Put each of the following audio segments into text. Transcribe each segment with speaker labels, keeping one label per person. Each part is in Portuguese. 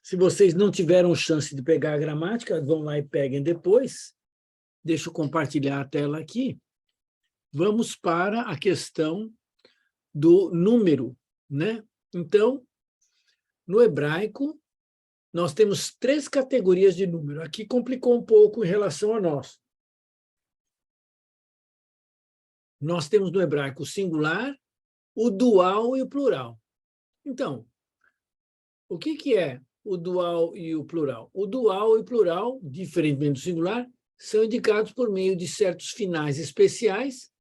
Speaker 1: Se vocês não tiveram chance de pegar a gramática, vão lá e peguem depois. Deixa eu compartilhar a tela aqui. Vamos para a questão do número, né? Então, no hebraico, nós temos 3 categorias de número. Aqui complicou um pouco em relação a nós. Nós temos no hebraico o singular, o dual e o plural. Então, o que é o dual e o plural? O dual e o plural, diferentemente do singular, são indicados por meio de certos finais especiais,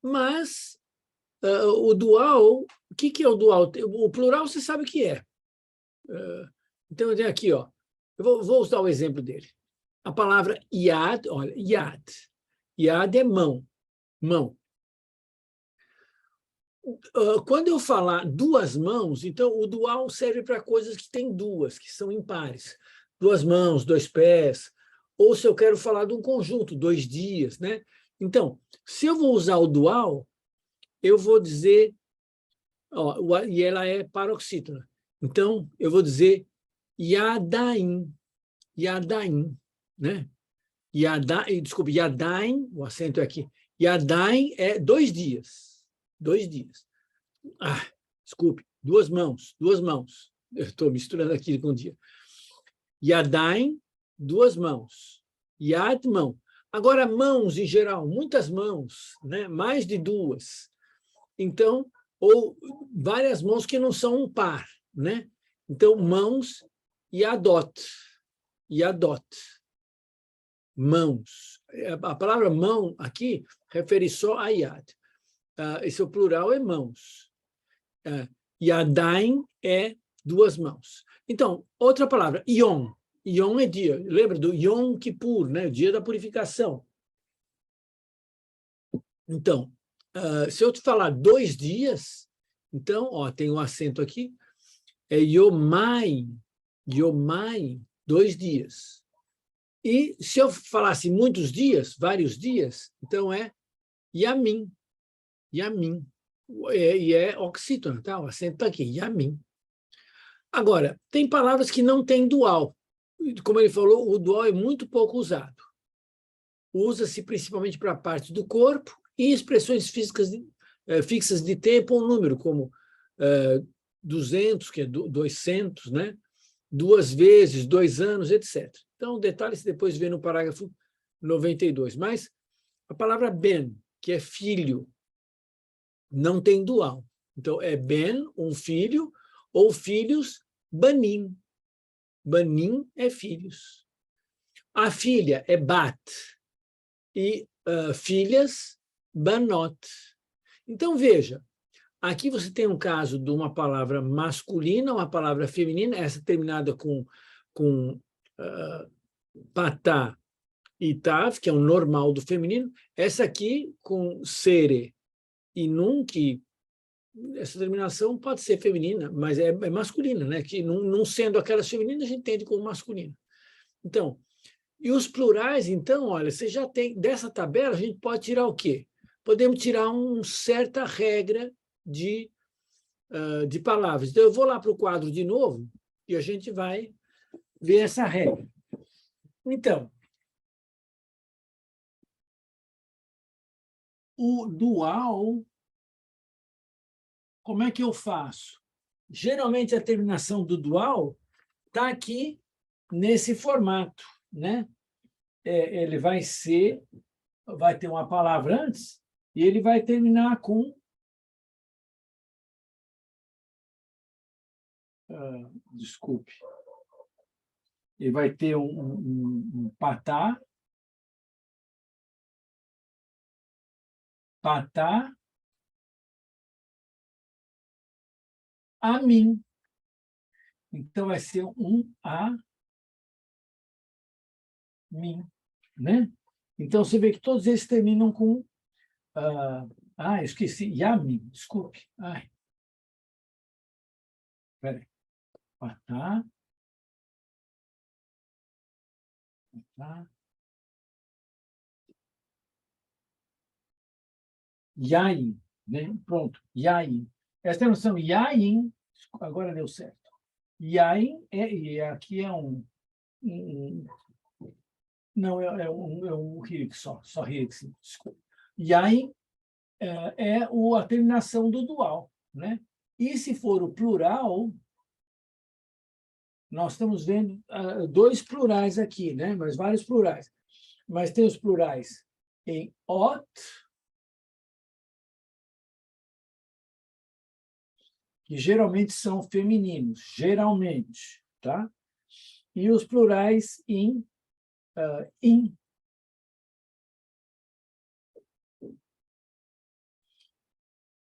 Speaker 1: mas o dual, o que é o dual? O plural você sabe o que é. Então, eu tenho aqui, ó, eu vou usar o exemplo dele. A palavra yad, olha, yad. Yad é mão, mão. Quando eu falar 2 mãos, então o dual serve para coisas que têm 2, que são impares. 2 mãos, 2 pés. Ou se eu quero falar de um conjunto, 2 dias, né? Então, se eu vou usar o dual, eu vou dizer, ó, e ela é paroxítona. Então, eu vou dizer yadaim, yadaim, né? Desculpe, yadaim, o acento é aqui. Yadaim é 2 dias. 2 dias. Desculpe, 2 mãos, 2 mãos. Eu estou misturando aqui com o dia. Yadaim, 2 mãos. Yad, mão. Agora, mãos em geral, muitas mãos, né? Mais de 2. Então, ou várias mãos que não são um par, né? Então, mãos e adot. Mãos. A palavra mão aqui refere só a yad. Esse é o plural, é mãos. Yadaim é 2 mãos. Então, outra palavra, Yom. Yom é dia. Lembra do Yom Kippur, né? O dia da purificação. Então, se eu te falar 2 dias, então, ó, tem um acento aqui, é Yomaim. Yomaim, 2 dias. E se eu falasse muitos dias, vários dias, então é Yamim. Yamim. E é oxítona, tá? O acento está aqui, Yamim. Agora, tem palavras que não têm dual. Como ele falou, o dual é muito pouco usado. Usa-se principalmente para partes do corpo e expressões fixas de tempo ou número, como 200, que é 200, né? 2 vezes, 2 anos, etc. Então, detalhes depois vê no parágrafo 92. Mas a palavra ben, que é filho, não tem dual. Então, é ben, um filho, ou filhos, banim. Banim é filhos. A filha é bat, e filhas, banot. Então, veja, aqui você tem um caso de uma palavra masculina, uma palavra feminina, essa terminada com patá e tav, que é o normal do feminino, essa aqui com sere e num, que essa terminação pode ser feminina, mas é masculina, né? Que não sendo aquelas femininas, a gente entende como masculina. Então, e os plurais, então, olha, você já tem, dessa tabela, a gente pode tirar o quê? Podemos tirar uma certa regra de palavras. Então, eu vou lá para o quadro de novo e a gente vai ver essa regra. Então, o dual, como é que eu faço? Geralmente, a terminação do dual está aqui nesse formato, né? Ele vai ter uma palavra antes e ele vai terminar com desculpe. Ele vai ter um patá, a mim. Então, vai ser um a mim, né? Então, você vê que todos eles terminam com... esqueci. Yamin, desculpe. Peraí. Patá. Yain, né? Pronto. Yain. Essa noção Yain, agora deu certo. Yain, e aqui é não, é um hirik só hirik, sim, desculpa. Yain a terminação do dual, né? E se for o plural, nós estamos vendo dois plurais aqui, né? Mas vários plurais. Mas tem os plurais em ot, que geralmente são femininos, geralmente, tá? E os plurais em in,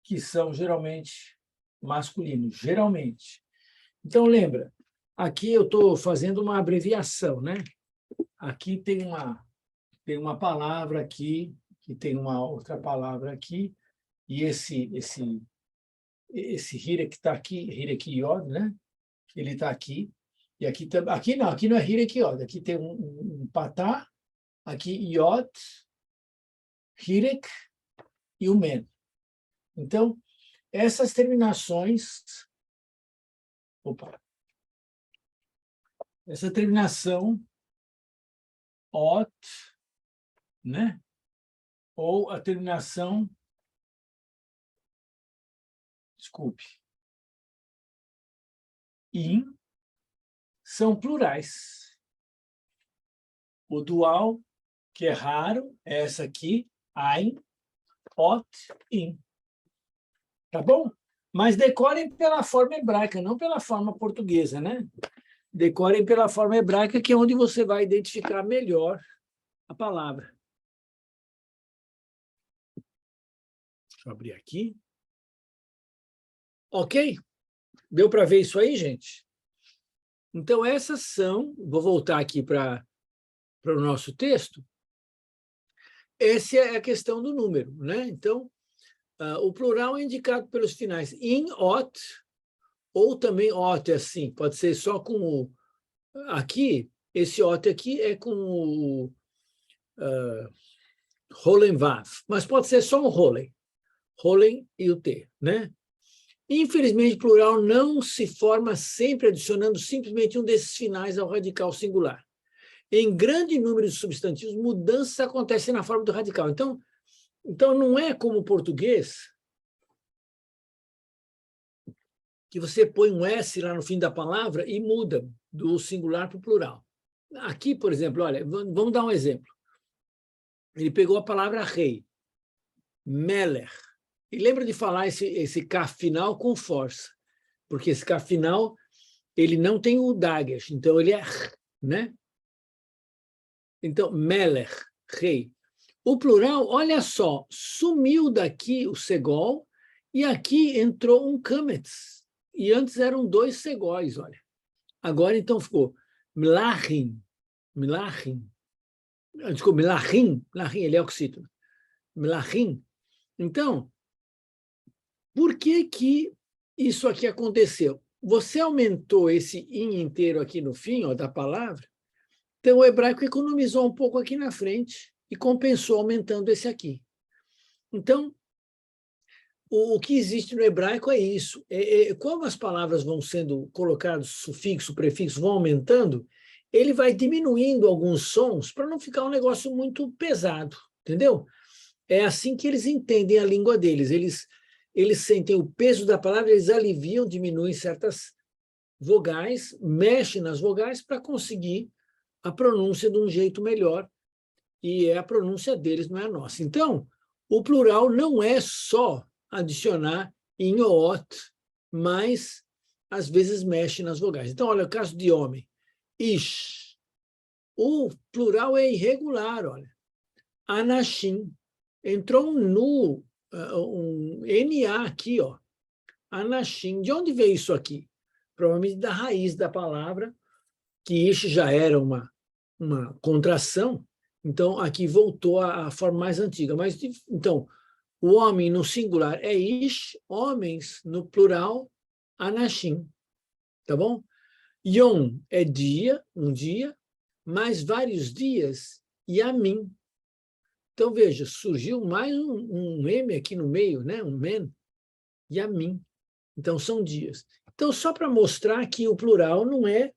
Speaker 1: que são geralmente masculinos, geralmente. Então, lembra, aqui eu estou fazendo uma abreviação, né? Aqui tem uma palavra aqui, que tem uma outra palavra aqui, e esse hirek está aqui, hirek yod, né? Ele está aqui, e aqui não é hirek yod, aqui tem um patá, aqui yod, hirek e o men. Então, essas terminações, essa terminação ot, né? Ou a terminação, desculpe, in, são plurais. O dual, que é raro, é essa aqui, ein, ot, in. Tá bom? Mas decorem pela forma hebraica, não pela forma portuguesa, né? Decorem pela forma hebraica, que é onde você vai identificar melhor a palavra. Deixa eu abrir aqui. Ok? Deu para ver isso aí, gente? Então, essas são... Vou voltar aqui para o nosso texto. Essa é a questão do número, né? Então, o plural é indicado pelos finais in, ot, ou também ot, assim, pode ser só com o... Aqui, esse ot aqui é com o rolen vav, mas pode ser só um rolen e o t, né? Infelizmente, plural não se forma sempre adicionando simplesmente um desses finais ao radical singular. Em grande número de substantivos, mudanças acontecem na forma do radical. Então não é como o português, que você põe um S lá no fim da palavra e muda do singular para o plural. Aqui, por exemplo, olha, vamos dar um exemplo. Ele pegou a palavra rei, Meler, e lembra de falar esse K final com força, porque esse K final ele não tem o dagesh, então ele é, né? Então, Meler, rei. O plural, olha só, sumiu daqui o segol e aqui entrou um kametz. E antes eram dois segóis, olha. Agora, então, ficou milachim. Desculpa, milachim, ele é oxítono. Milachim. Então, por que isso aqui aconteceu? Você aumentou esse in inteiro aqui no fim, ó, da palavra, então o hebraico economizou um pouco aqui na frente e compensou aumentando esse aqui. Então, o que existe no hebraico é isso. Como as palavras vão sendo colocadas, sufixo, prefixo, vão aumentando, ele vai diminuindo alguns sons para não ficar um negócio muito pesado, entendeu? É assim que eles entendem a língua deles. Eles sentem o peso da palavra, eles aliviam, diminuem certas vogais, mexem nas vogais para conseguir a pronúncia de um jeito melhor, e a pronúncia deles, não é a nossa. Então, o plural não é só adicionar em ot, mas às vezes mexe nas vogais. Então, olha, o caso de homem, ish. O plural é irregular, olha. Anashim. Entrou um nu, um NA aqui, ó. Anashim. De onde veio isso aqui? Provavelmente da raiz da palavra, que ish já era uma contração, então aqui voltou à forma mais antiga. Mas, então, o homem no singular é ish, homens no plural, anashim. Tá bom? Yom é dia, um dia, mais vários dias, yamim. Então, veja, surgiu mais um M aqui no meio, né? Um men, yamim. Então, são dias. Então, só para mostrar que o plural não é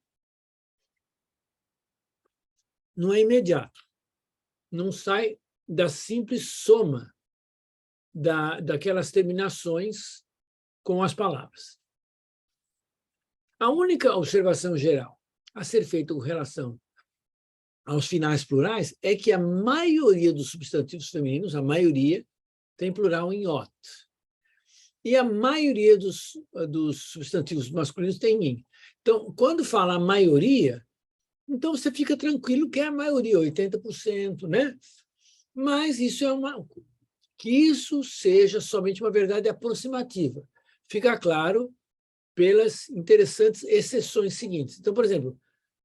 Speaker 1: imediato, não sai da simples soma daquelas terminações com as palavras. A única observação geral a ser feita com relação aos finais plurais é que a maioria dos substantivos femininos, a maioria, tem plural em ot. E a maioria dos substantivos masculinos tem in. Então, quando fala a maioria, então você fica tranquilo que é a maioria, 80%, né? Mas isso que isso seja somente uma verdade aproximativa. Fica claro pelas interessantes exceções seguintes. Então, por exemplo,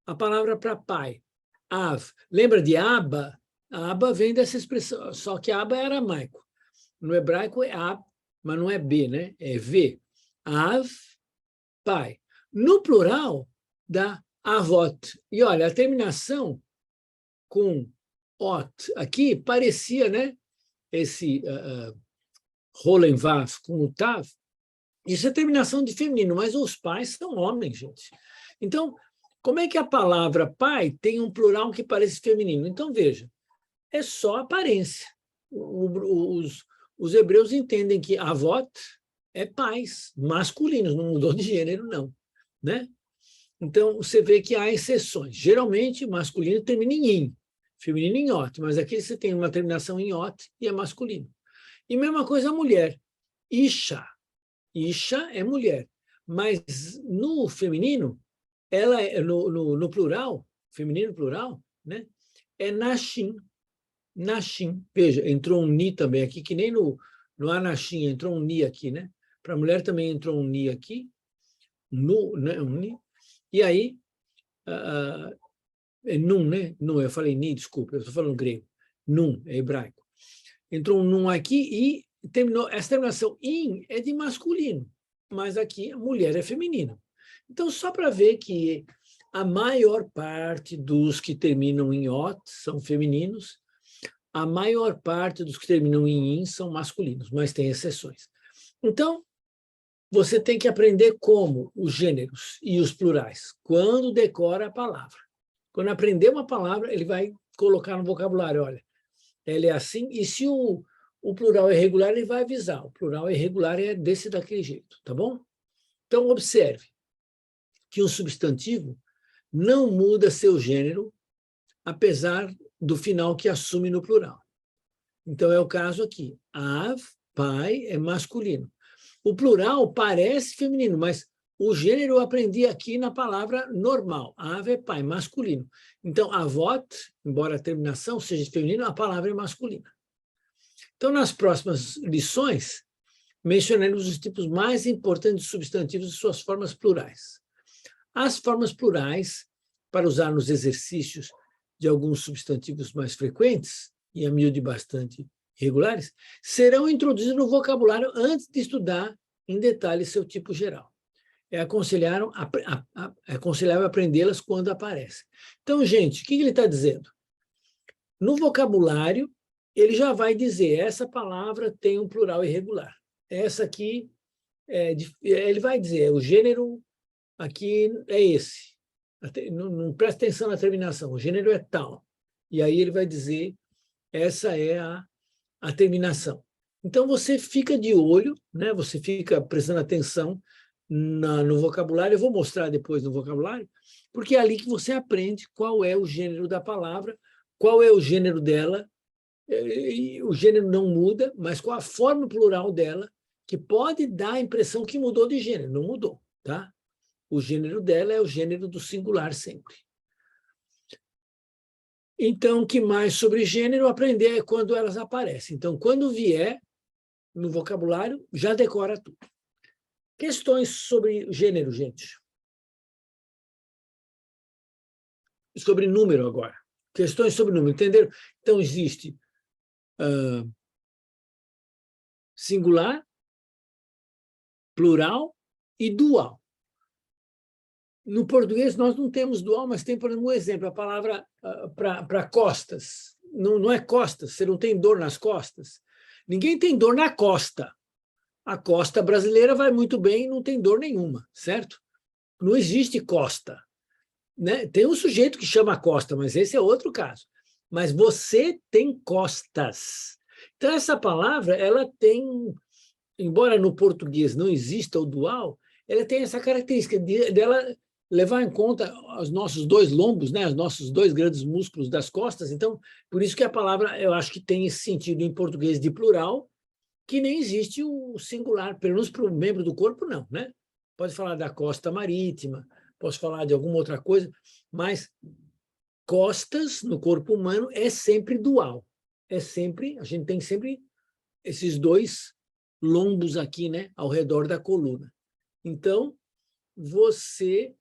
Speaker 1: a palavra para pai, av. Lembra de aba? Aba vem dessa expressão, só que aba é aramaico. No hebraico é ab, mas não é b, né? É v. Av, pai. No plural, dá avot. E olha, a terminação com ot aqui parecia, né? Esse rolen vav com o tav, isso é terminação de feminino, mas os pais são homens, gente. Então, como é que a palavra pai tem um plural que parece feminino? Então, veja, é só aparência. Os hebreus entendem que avot é pais masculinos, não mudou de gênero, não, né? Então, você vê que há exceções. Geralmente, masculino termina em in, feminino em ot, mas aqui você tem uma terminação em ot e é masculino. E mesma coisa a mulher, isha. Isha é mulher, mas no feminino, ela é, no plural, feminino plural, né? É nashim. Nashim. Veja, entrou um ni também aqui, que nem no anashim, entrou um ni aqui, né? Para a mulher também entrou um ni aqui, né? Um ni. E aí, é num, né? Num, eu falei ni, desculpa, eu estou falando grego. Num, é hebraico. Entrou um num aqui e terminou. Essa terminação in é de masculino, mas aqui a mulher é feminina. Então, só para ver que a maior parte dos que terminam em ot são femininos, a maior parte dos que terminam em in são masculinos, mas tem exceções. Então, você tem que aprender como os gêneros e os plurais, quando decora a palavra. Quando aprender uma palavra, ele vai colocar no vocabulário, olha, ela é assim, e se o plural é irregular, ele vai avisar, o plural irregular é daquele jeito, tá bom? Então, observe que o substantivo não muda seu gênero, apesar do final que assume no plural. Então, é o caso aqui. Av, pai, é masculino. O plural parece feminino, mas o gênero eu aprendi aqui na palavra normal. Av é pai, masculino. Então, avot, embora a terminação seja feminino, a palavra é masculina. Então, nas próximas lições, mencionaremos os tipos mais importantes de substantivos e suas formas plurais. As formas plurais, para usar nos exercícios de alguns substantivos mais frequentes, e a miúde bastante regulares, serão introduzidas no vocabulário antes de estudar em detalhe seu tipo geral. É aconselhável aprendê-las quando aparecem. Então, gente, o que ele está dizendo? No vocabulário, ele já vai dizer, essa palavra tem um plural irregular. Essa aqui, ele vai dizer, o gênero aqui é esse. Não presta atenção na terminação, o gênero é tal. E aí ele vai dizer, essa é a terminação. Então, você fica de olho, né? Você fica prestando atenção no vocabulário. Eu vou mostrar depois no vocabulário, porque é ali que você aprende qual é o gênero da palavra, qual é o gênero dela, e o gênero não muda, mas qual a forma plural dela, que pode dar a impressão que mudou de gênero. Não mudou, tá? O gênero dela é o gênero do singular sempre. Então, o que mais sobre gênero aprender é quando elas aparecem. Então, quando vier no vocabulário, já decora tudo. Questões sobre gênero, gente. Sobre número agora. Questões sobre número, entenderam? Então, existe singular, plural e dual. No português, nós não temos dual, mas tem, por exemplo, um exemplo, a palavra para costas. Não é costas, você não tem dor nas costas. Ninguém tem dor na costa. A costa brasileira vai muito bem, não tem dor nenhuma, certo? Não existe costa, né? Tem um sujeito que chama costa, mas esse é outro caso. Mas você tem costas. Então, essa palavra, ela tem, embora no português não exista o dual, ela tem essa característica dela levar em conta os nossos dois lombos, né? Os nossos dois grandes músculos das costas. Então, por isso que a palavra, eu acho que tem esse sentido em português de plural, que nem existe o singular, pelo menos para o membro do corpo, não, né? Pode falar da costa marítima, posso falar de alguma outra coisa, mas costas no corpo humano é sempre dual. É sempre, a gente tem sempre esses dois lombos aqui, né, ao redor da coluna. Então, você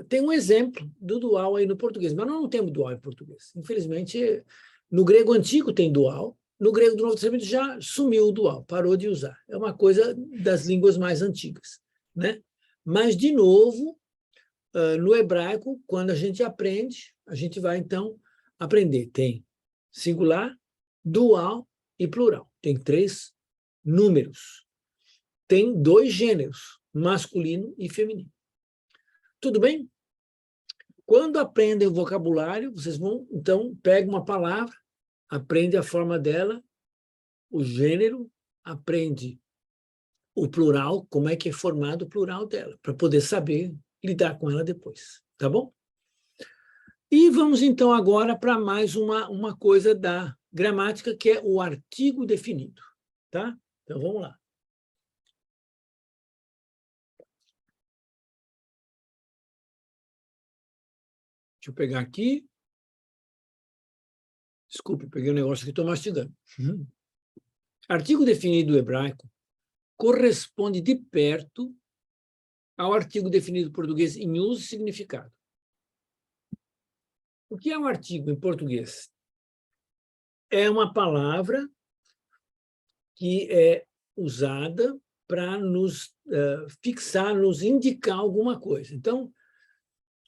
Speaker 1: tem um exemplo do dual aí no português, mas nós não temos dual em português. Infelizmente, no grego antigo tem dual, no grego do Novo Testamento já sumiu o dual, parou de usar. É uma coisa das línguas mais antigas, né? Mas, de novo, no hebraico, quando a gente aprende, a gente vai, então, aprender. Tem singular, dual e plural. Tem 3 números. Tem 2 gêneros, masculino e feminino. Tudo bem? Quando aprendem o vocabulário, vocês vão, então, pega uma palavra, aprende a forma dela, o gênero, aprende o plural, como é que é formado o plural dela, para poder saber lidar com ela depois, tá bom? E vamos, então, agora para mais uma coisa da gramática, que é o artigo definido, tá? Então, vamos lá. Deixa eu pegar aqui. Desculpe, peguei um negócio que estou mastigando. Artigo definido do hebraico corresponde de perto ao artigo definido português em uso e significado. O que é um artigo em português? É uma palavra que é usada para nos fixar, nos indicar alguma coisa. Então,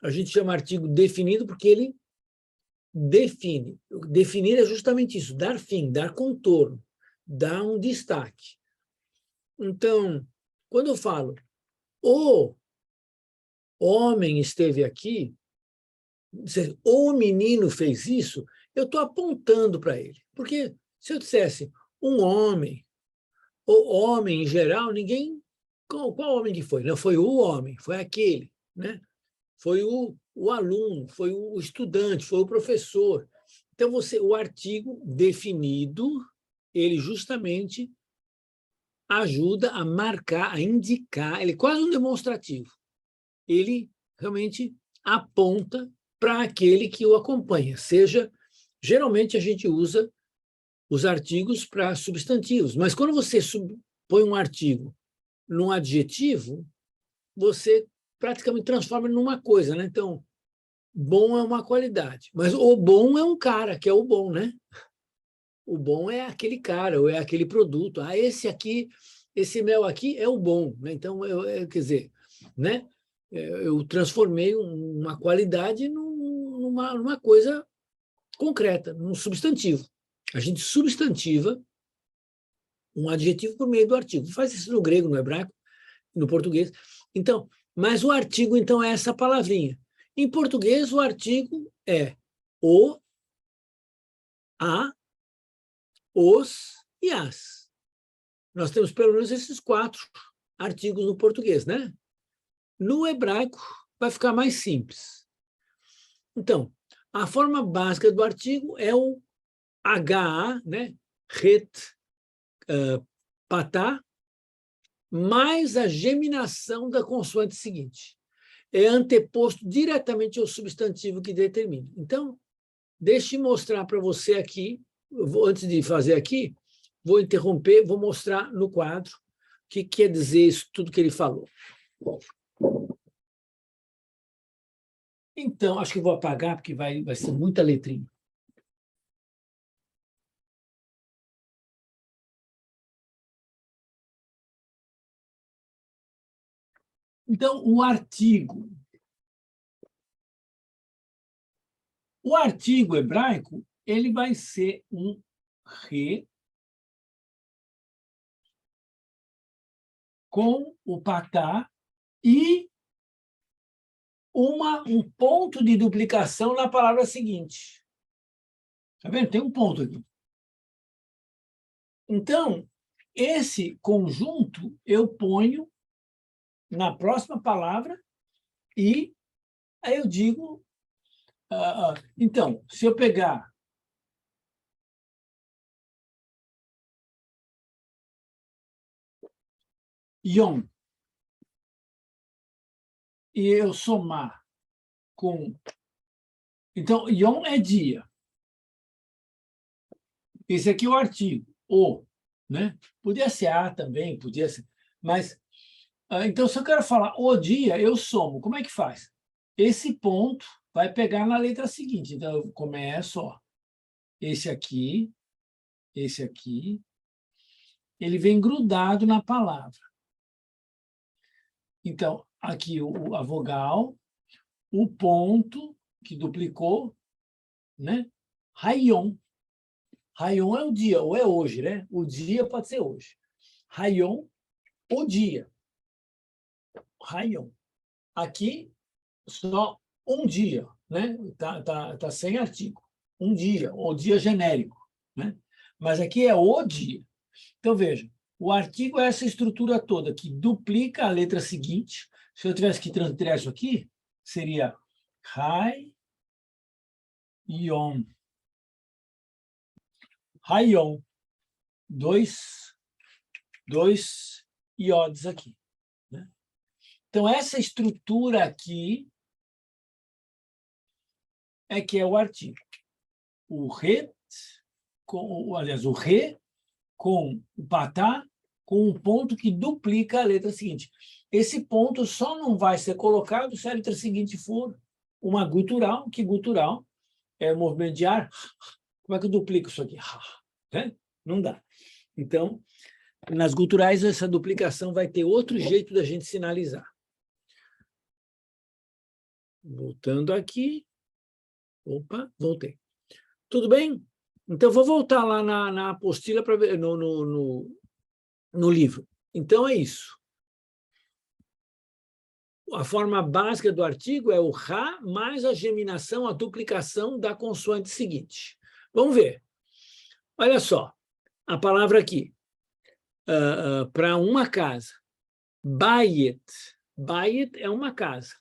Speaker 1: a gente chama artigo definido porque ele define. Definir é justamente isso, dar fim, dar contorno, dar um destaque. Então, quando eu falo o homem esteve aqui, o menino fez isso, eu estou apontando para ele. Porque se eu dissesse um homem, ou homem em geral, ninguém... Qual homem que foi? Não foi o homem, foi aquele, né? Foi o aluno, foi o estudante, foi o professor. Então, o artigo definido, ele justamente ajuda a marcar, a indicar, ele é quase um demonstrativo. Ele realmente aponta para aquele que o acompanha. Geralmente a gente usa os artigos para substantivos, mas quando você põe um artigo num adjetivo, você praticamente transforma numa coisa, né? Então, bom é uma qualidade, mas o bom é um cara, que é o bom, né? O bom é aquele cara, ou é aquele produto. Ah, esse aqui, esse mel aqui é o bom, né? Então, quer dizer, né? Eu transformei uma qualidade numa coisa concreta, num substantivo. A gente substantiva um adjetivo por meio do artigo. Faz isso no grego, no hebraico, no português. Então, mas o artigo, então, é essa palavrinha. Em português, o artigo é o, a, os e as. Nós temos pelo menos esses 4 artigos no português, né? No hebraico, vai ficar mais simples. Então, a forma básica do artigo é o HA, né? Het, patá, mais a geminação da consoante seguinte. É anteposto diretamente ao substantivo que determina. Então, deixe eu mostrar para você aqui, antes de fazer aqui, vou interromper, vou mostrar no quadro o que quer dizer isso tudo que ele falou. Bom, então, acho que vou apagar, porque vai ser muita letrinha. Então, o artigo. O artigo hebraico, ele vai ser um re com o patá e um ponto de duplicação na palavra seguinte. Está vendo? Tem um ponto aqui. Então, esse conjunto eu ponho na próxima palavra e aí eu digo... então, se eu pegar Yom e eu somar com... Então, Yom é dia. Esse aqui é o artigo, o, né? Podia ser a também, podia ser... Mas, então, se eu quero falar o dia, eu somo. Como é que faz? Esse ponto vai pegar na letra seguinte. Então, eu começo, ó, esse aqui, ele vem grudado na palavra. Então, aqui a vogal, o ponto que duplicou, né? Hayom. Hayom é o dia, ou é hoje, né? O dia pode ser hoje. Hayom, o dia. Hayom. Aqui, só um dia, né? Tá sem artigo. Um dia, o dia genérico, né? Mas aqui é o dia. Então, veja, o artigo é essa estrutura toda que duplica a letra seguinte. Se eu tivesse que transliterar isso aqui, seria Hayom. Hayom. Dois iodes aqui, né? Então, essa estrutura aqui é que é o artigo. O re, aliás, o re com o patá, com um ponto que duplica a letra seguinte. Esse ponto só não vai ser colocado se a letra seguinte for uma gutural, que gutural é o movimento de ar. Como é que eu duplico isso aqui? Né? Não dá. Então, nas guturais, essa duplicação vai ter outro jeito da gente sinalizar. Voltando aqui. Opa, voltei. Tudo bem? Então, vou voltar lá na apostila para ver no livro. Então, é isso. A forma básica do artigo é o Ra mais a geminação, a duplicação da consoante seguinte. Vamos ver. Olha só, a palavra aqui, para uma casa. Bayet. Bayet é uma casa.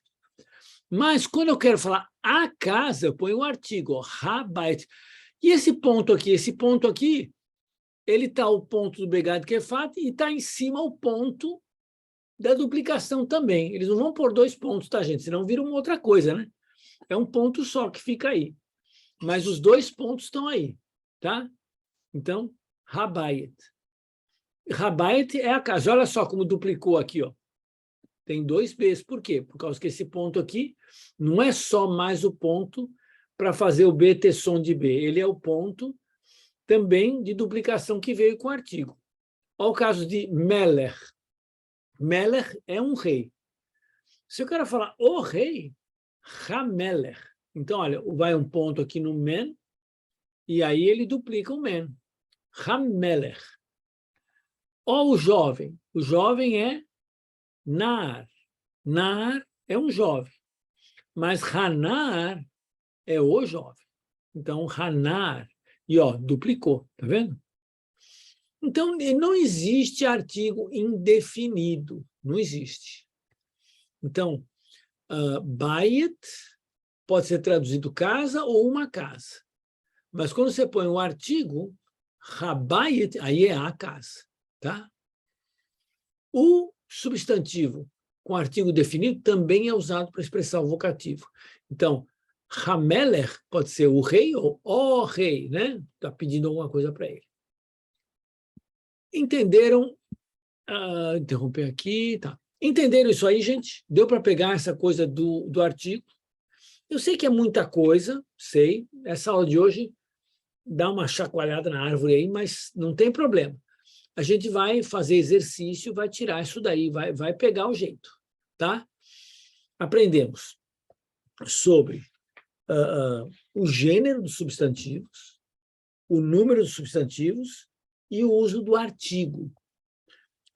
Speaker 1: Mas, quando eu quero falar a casa, eu ponho o artigo, Ha-bayet. E esse ponto aqui, ele está o ponto do Begad Kefat e está em cima o ponto da duplicação também. Eles não vão pôr dois pontos, tá, gente? Senão vira uma outra coisa, né? É um ponto só que fica aí. Mas os dois pontos estão aí, tá? Então, Habayet. Habayet é a casa. Olha só como duplicou aqui, ó. Tem dois Bs. Por quê? Por causa que esse ponto aqui não é só mais o ponto para fazer o B ter som de B. Ele é o ponto também de duplicação que veio com o artigo. Olha o caso de Meller. Meller é um rei. Se eu quero falar o rei, Hameller. Então, olha, vai um ponto aqui no men, e aí ele duplica o men. Hameller. Olha o jovem. O jovem é Nar. Nar é um jovem. Mas Hanar é o jovem. Então, Hanar. E, ó, duplicou, tá vendo? Então, não existe artigo indefinido. Não existe. Então, Bayet pode ser traduzido casa ou uma casa. Mas quando você põe um artigo, Habayet, aí é a casa. Tá? O substantivo com artigo definido também é usado para expressar o vocativo. Então, Hameler pode ser o rei ou o rei, né? Está pedindo alguma coisa para ele. Entenderam? Interromper aqui, tá. Entenderam isso aí, gente? Deu para pegar essa coisa do artigo? Eu sei que é muita coisa, sei. Essa aula de hoje dá uma chacoalhada na árvore aí, mas não tem problema. A gente vai fazer exercício, vai tirar isso daí, vai pegar o jeito, tá? Aprendemos sobre o gênero dos substantivos, o número dos substantivos e o uso do artigo.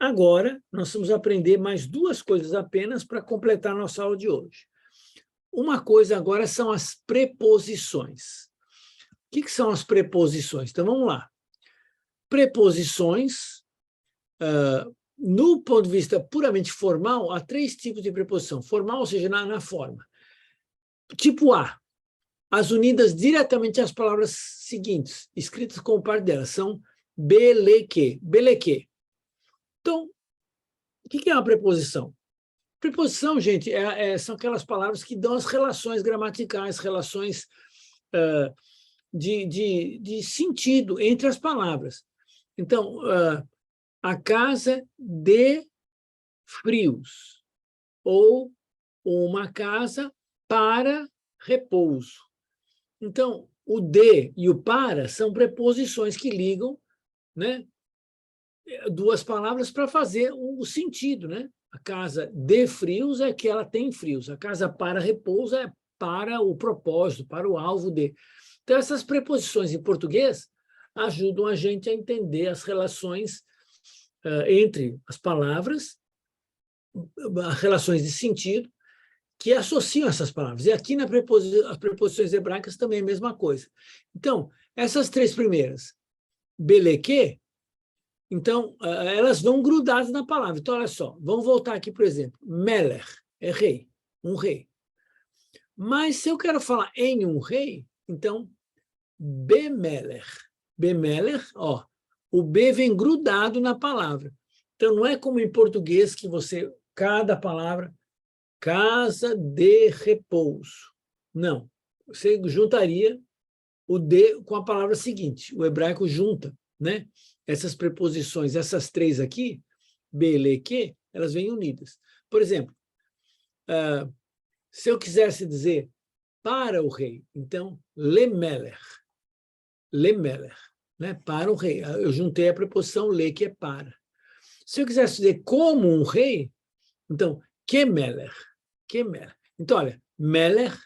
Speaker 1: Agora, nós vamos aprender mais duas coisas apenas para completar nossa aula de hoje. Uma coisa agora são as preposições. O que são as preposições? Então, vamos lá. Preposições, no ponto de vista puramente formal, há três tipos de preposição. Formal, ou seja, na forma. Tipo A, as unidas diretamente às palavras seguintes, escritas como parte delas, são beleque, beleque. Então, o que é uma preposição? Preposição, gente, são aquelas palavras que dão as relações gramaticais, relações de sentido entre as palavras. Então, a casa de frios, ou uma casa para repouso. Então, o de e o para são preposições que ligam, né, duas palavras para fazer o sentido, né? A casa de frios é que ela tem frios, a casa para repouso é para o propósito, para o alvo de. Então, essas preposições em português ajudam a gente a entender as relações entre as palavras, relações de sentido, que associam essas palavras. E aqui as preposições hebraicas também é a mesma coisa. Então, essas três primeiras, beleque, então, elas vão grudadas na palavra. Então, olha só, vamos voltar aqui, por exemplo. Melech é rei, um rei. Mas se eu quero falar em um rei, então, bemelech. Bemelech, ó, o B vem grudado na palavra. Então, não é como em português que você, cada palavra, casa de repouso. Não. Você juntaria o de com a palavra seguinte. O hebraico junta, né? Essas preposições, essas três aqui, beleque, elas vêm unidas. Por exemplo, se eu quisesse dizer para o rei, então, lemelech, né? Para o rei. Eu juntei a preposição le, que é para. Se eu quisesse dizer como um rei, então, kemelech. Então, olha, melech,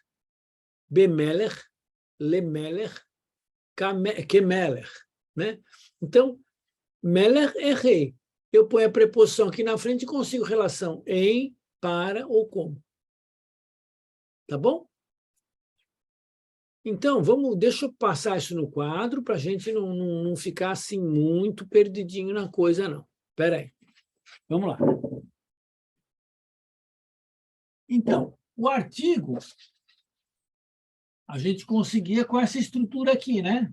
Speaker 1: bemelech, lemelech, kemelech, né? Então, melech é rei. Eu ponho a preposição aqui na frente e consigo relação em, para ou como. Tá bom? Então, deixa eu passar isso no quadro para a gente não ficar assim muito perdidinho na coisa, não. Espera aí. Vamos lá. Então, o artigo a gente conseguia com essa estrutura aqui, né?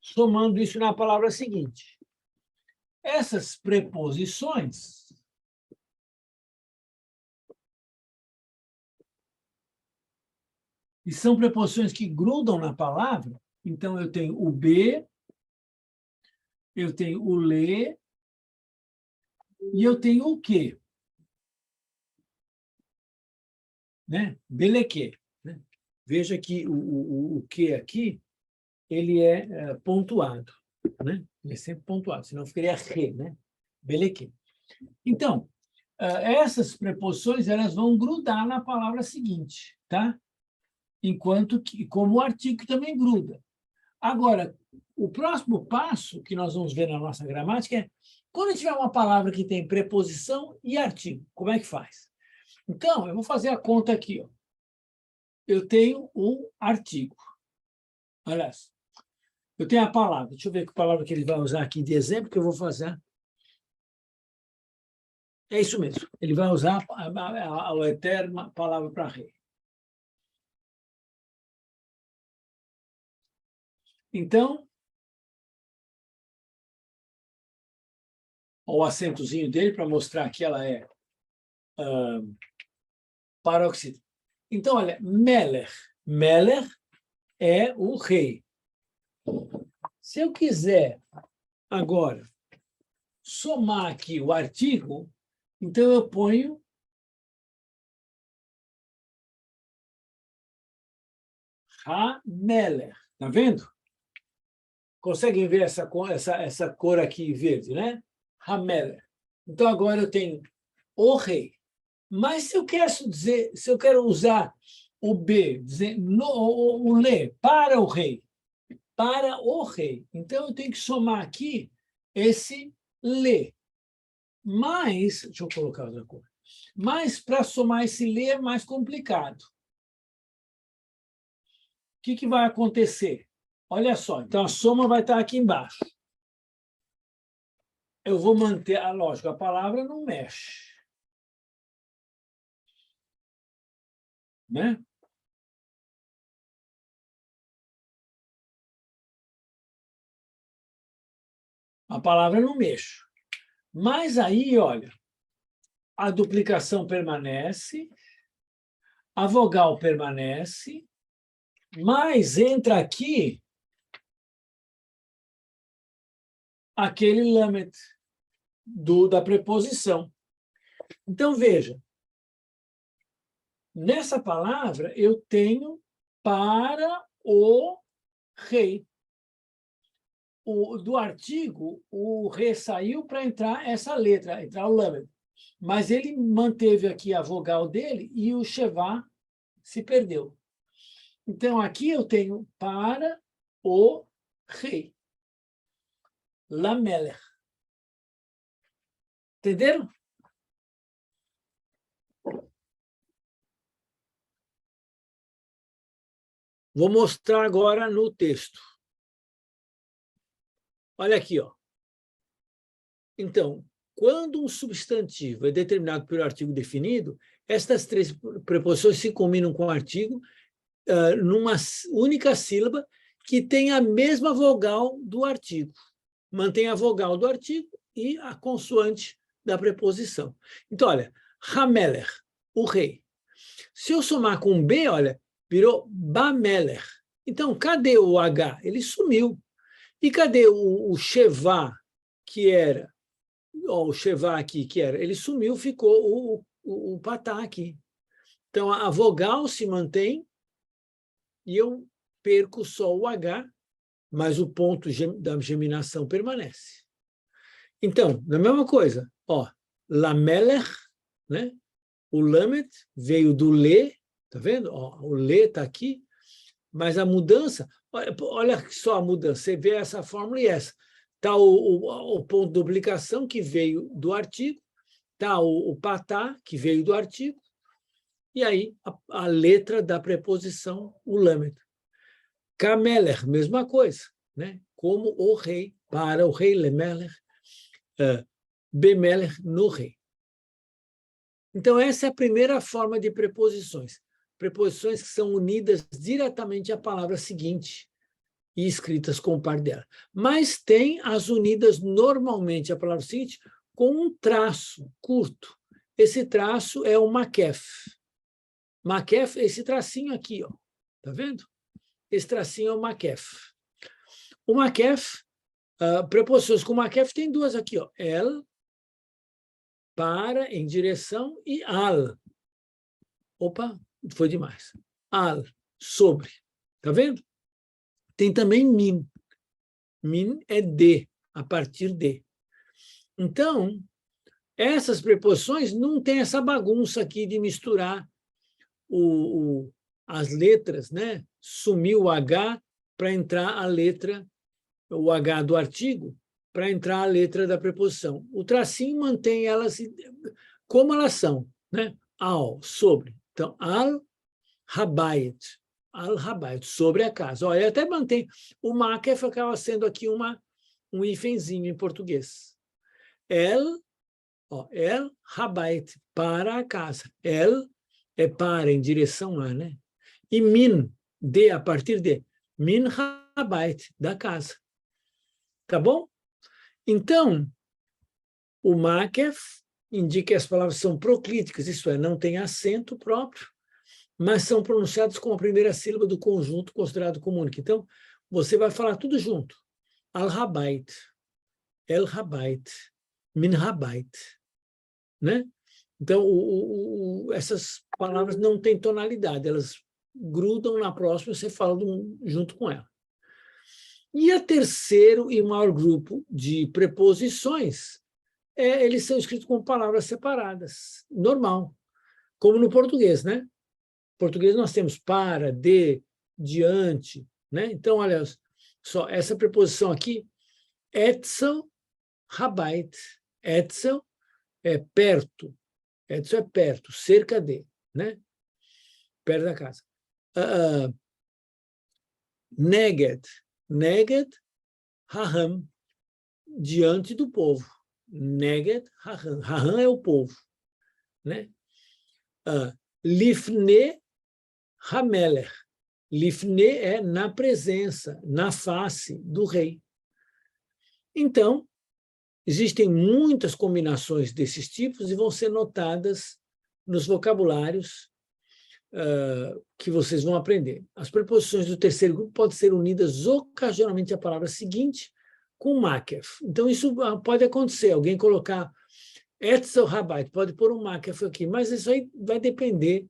Speaker 1: Somando isso na palavra seguinte. Essas preposições e são preposições que grudam na palavra, então eu tenho o B, eu tenho o le e eu tenho o que, né? Beleque, né? Veja que o que aqui, ele é pontuado, né? Ele é sempre pontuado, senão ficaria re, né? Beleque. Então, essas preposições, elas vão grudar na palavra seguinte, tá? Enquanto que, como o artigo também gruda. Agora, o próximo passo que nós vamos ver na nossa gramática é quando tiver uma palavra que tem preposição e artigo, como é que faz? Então, eu vou fazer a conta aqui. Ó. Eu tenho um artigo. Aliás, eu tenho a palavra. Deixa eu ver que palavra que ele vai usar aqui de exemplo, que eu vou fazer. É isso mesmo. Ele vai usar a eterna palavra para rei. Então, o acentozinho dele para mostrar que ela é paroxítona. Então, olha, Melech. Melech é o rei. Se eu quiser agora somar aqui o artigo, então eu ponho Ha-Melech. Está vendo? Conseguem ver essa cor aqui verde, né? Ha-Melech. Então, agora eu tenho o rei. Mas se eu quero usar o B, dizer o le, para o rei, então eu tenho que somar aqui esse le. Mas, deixa eu colocar outra coisa. Mas, para somar esse lê é mais complicado. O que vai acontecer? Olha só, então a soma vai estar aqui embaixo. Eu vou manter, lógico, a palavra não mexe. Né? A palavra não mexe. Mas aí, olha, a duplicação permanece, a vogal permanece, mas entra aqui aquele lamet da preposição. Então, veja, nessa palavra eu tenho para o rei. Do artigo, o rei saiu para entrar essa letra, entrar o lamet. Mas ele manteve aqui a vogal dele e o shevá se perdeu. Então, aqui eu tenho para o rei. Lamelech. Entenderam? Vou mostrar agora no texto. Olha aqui, ó. Então, quando um substantivo é determinado pelo artigo definido, estas três preposições se combinam com o artigo numa única sílaba que tem a mesma vogal do artigo. Mantém a vogal do artigo e a consoante da preposição. Então, olha, Hamelech, o rei. Se eu somar com B, olha, virou Bamelech. Então, cadê o H? Ele sumiu. E cadê o Shevá, que era? O Shevá aqui, que era? Ele sumiu, ficou o Patá aqui. Então, a vogal se mantém e eu perco só o H, mas o ponto da geminação permanece. Então, na mesma coisa, ó, Lamelech, né? O Lamet veio do Lê, tá vendo? Ó, o Lê está aqui, mas a mudança, olha só a mudança, você vê essa fórmula e essa. Está o ponto de duplicação, que veio do artigo, está o patá, que veio do artigo, e aí a letra da preposição, o Lamet. Kameler, mesma coisa, né? Como o rei, para o rei, Lemeler, Bemeler, no rei. Então, essa é a primeira forma de preposições. Preposições que são unidas diretamente à palavra seguinte e escritas com o par dela. Mas tem as unidas normalmente à palavra seguinte com um traço curto. Esse traço é o makef. Makef é esse tracinho aqui, ó. Tá vendo? Esse tracinho é o makef. O makef, preposições com makef tem duas aqui, ó. El, para, em direção, e al. Opa, foi demais. Al, sobre. Tá vendo? Tem também min. Min é de, a partir de. Então, essas preposições não tem essa bagunça aqui de misturar as letras, né? Sumiu o H para entrar a letra, o H do artigo, para entrar a letra da preposição. O tracinho mantém elas como elas são, né? Al, sobre. Então, al-habayit, al-habayit, sobre a casa. Olha, até mantém. O makef acaba sendo aqui um hífenzinho em português. El-habayit, para a casa. El é para, em direção a, né? E min, de, a partir de. Min habayit, da casa. Tá bom? Então, o makef indica que as palavras são proclíticas, isso é, não tem acento próprio, mas são pronunciadas com a primeira sílaba do conjunto considerado comum. Então, você vai falar tudo junto. Al-habayit, el-habayit, min-habayit. Né? Então, essas palavras não têm tonalidade, elas grudam na próxima e você fala junto com ela. E o terceiro e maior grupo de preposições, eles são escritos com palavras separadas, normal, como no português, né? Em português nós temos para, de, diante, né? Então, olha só, essa preposição aqui, etzel, habait, etzel, é perto. Edson é perto, cerca de, né? Perto da casa. Neged, haham, diante do povo. Neged, haham. Haham é o povo, né? Lifne hamelech. Lifne é na presença, na face do rei. Então, existem muitas combinações desses tipos e vão ser notadas nos vocabulários que vocês vão aprender. As preposições do terceiro grupo podem ser unidas ocasionalmente à palavra seguinte com makef. Então, isso pode acontecer, alguém colocar etzel habait, pode pôr um makef aqui, mas isso aí vai depender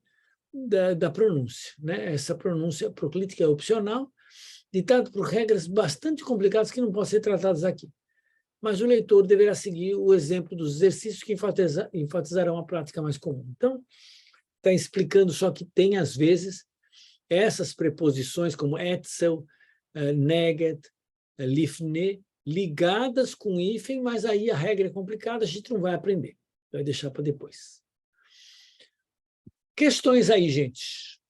Speaker 1: da pronúncia, né? Essa pronúncia proclítica é opcional, ditado por regras bastante complicadas que não podem ser tratadas aqui. Mas o leitor deverá seguir o exemplo dos exercícios que enfatizarão a prática mais comum. Então, está explicando só que tem, às vezes, essas preposições como etzel, neged, lifne, ligadas com hífen, mas aí a regra é complicada, a gente não vai aprender. Vai deixar para depois. Questões aí, gente?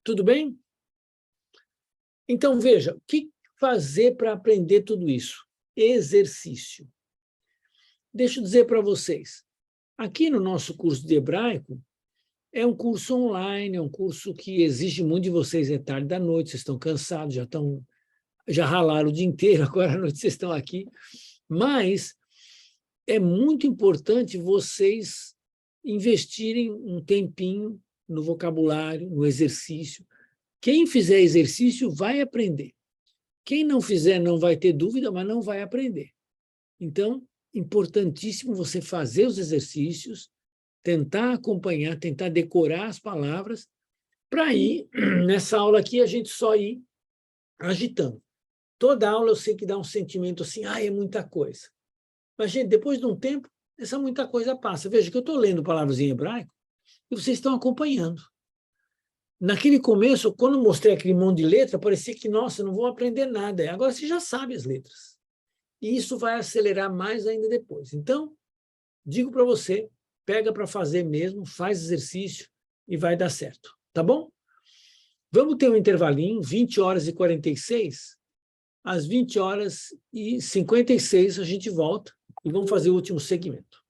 Speaker 1: Tudo bem? Então, veja, o que fazer para aprender tudo isso? Exercício. Deixa eu dizer para vocês, aqui no nosso curso de hebraico, é um curso online, é um curso que exige muito de vocês, é tarde da noite, vocês estão cansados, já ralaram o dia inteiro, agora à noite vocês estão aqui, mas é muito importante vocês investirem um tempinho no vocabulário, no exercício. Quem fizer exercício vai aprender. Quem não fizer não vai ter dúvida, mas não vai aprender. Então, importantíssimo você fazer os exercícios, tentar acompanhar, tentar decorar as palavras, para aí, nessa aula aqui, a gente só ir agitando. Toda aula eu sei que dá um sentimento assim, é muita coisa. Mas, gente, depois de um tempo, essa muita coisa passa. Veja que eu estou lendo palavras em hebraico e vocês estão acompanhando. Naquele começo, quando mostrei aquele monte de letra, parecia que, nossa, não vou aprender nada. Agora você já sabe as letras. E isso vai acelerar mais ainda depois. Então, digo para você, pega para fazer mesmo, faz exercício e vai dar certo. Tá bom? Vamos ter um intervalinho, 20h46. Às 20h56 a gente volta e vamos fazer o último segmento.